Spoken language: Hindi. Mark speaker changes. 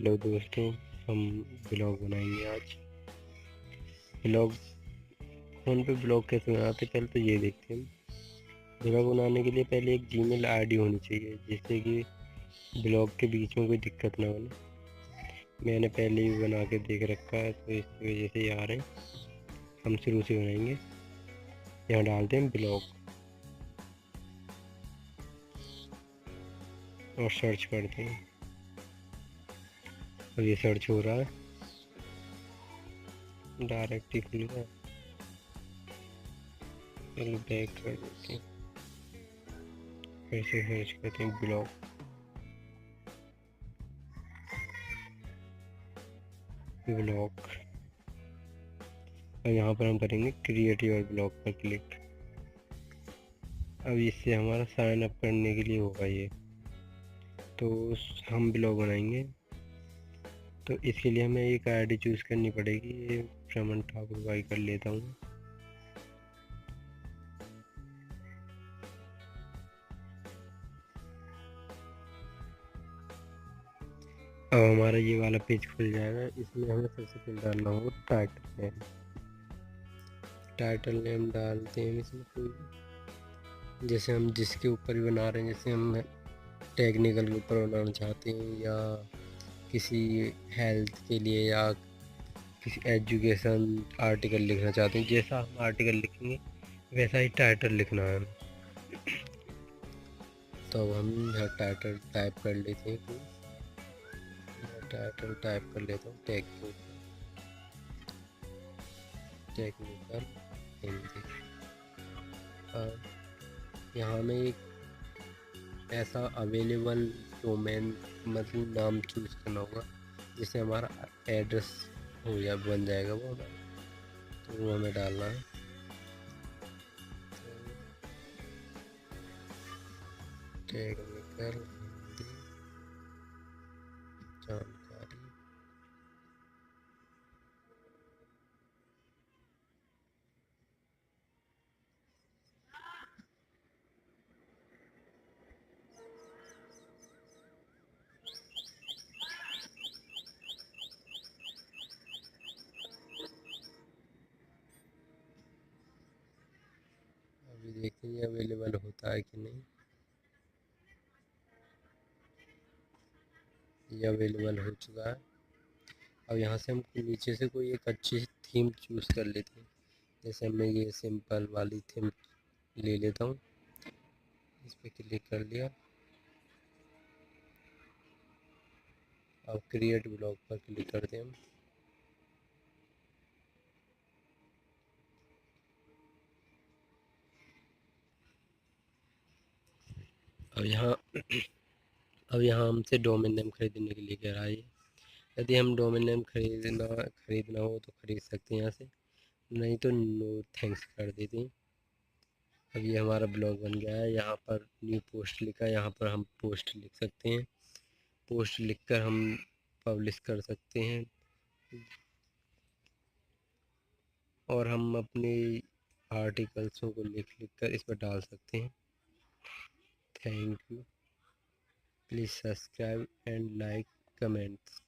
Speaker 1: हेलो दोस्तों, हम ब्लॉग बनाएंगे आज। ब्लॉग फ़ोन पे ब्लॉग कैसे बनाते पहले तो ये देखते हैं। ब्लॉग बनाने के लिए पहले एक जीमेल आईडी होनी चाहिए जिससे कि ब्लॉग के बीच में कोई दिक्कत ना बने। मैंने पहले ही बना के देख रखा है तो इस वजह से ये आ रहे हैं। हम शुरू से बनाएंगे। यहाँ डालते हैं ब्लॉग और सर्च करते हैं। अब ये सर्च हो रहा है, डायरेक्ट ही खुल रहा है। चलो बैक कर देते हैं, फिर से सर्च करते हैं ब्लॉग। और यहाँ पर हम करेंगे क्रिएट योर ब्लॉग पर क्लिक। अब इससे हमारा साइन अप करने के लिए होगा ये, तो हम ब्लॉग बनाएंगे। तो इसके लिए हमें एक आईडी चूज़ करनी पड़ेगी। ये रमन ठाकुर भाई कर लेता हूँ। अब हमारा ये वाला पेज खुल जाएगा। इसमें हमें सबसे पहले डालना होगा टाइटल नेम। टाइटल नेम डालते हैं इसमें कोई भी, जैसे हम जिसके ऊपर भी बना रहे हैं। जैसे हम टेक्निकल के ऊपर बनाना चाहते हैं, या किसी हेल्थ के लिए, या किसी एजुकेशन आर्टिकल लिखना चाहते हैं। जैसा हम आर्टिकल लिखेंगे वैसा ही टाइटल लिखना है। तो अब हम यहाँ टाइटल टाइप कर लेते हैं। कोई टाइटल टाइप कर लेता हूँ, टेक्निकल हिंदी। अब यहाँ में एक ऐसा अवेलेबल डोमेन मतलब नाम चूज़ करना होगा जिससे हमारा एड्रेस हो या बन जाएगा वो हमारा, तो वो हमें डालना है। टेक्निकल हिंदी जानकारी। अभी देखते हैं ये अवेलेबल होता है कि नहीं। ये अवेलेबल हो चुका है। अब यहाँ से हम नीचे से कोई एक अच्छी थीम चूज़ कर लेते हैं। जैसे मैं ये सिंपल वाली थीम ले लेता हूँ। इस पर क्लिक कर लिया। अब क्रिएट ब्लॉग पर क्लिक करते हैं हम। अब यहाँ हमसे डोमेन नेम खरीदने के लिए कह रहा है ये। यदि हम डोमेन नेम खरीदना हो तो खरीद सकते हैं यहाँ से, नहीं तो नो थैंक्स कर देते हैं। अब ये हमारा ब्लॉग बन गया है। यहाँ पर न्यू पोस्ट लिखा है, यहाँ पर हम पोस्ट लिख सकते हैं। पोस्ट लिखकर हम पब्लिश कर सकते हैं, और हम अपने आर्टिकल्सों को लिख कर इस पर डाल सकते हैं। Thank you, please subscribe and like comments.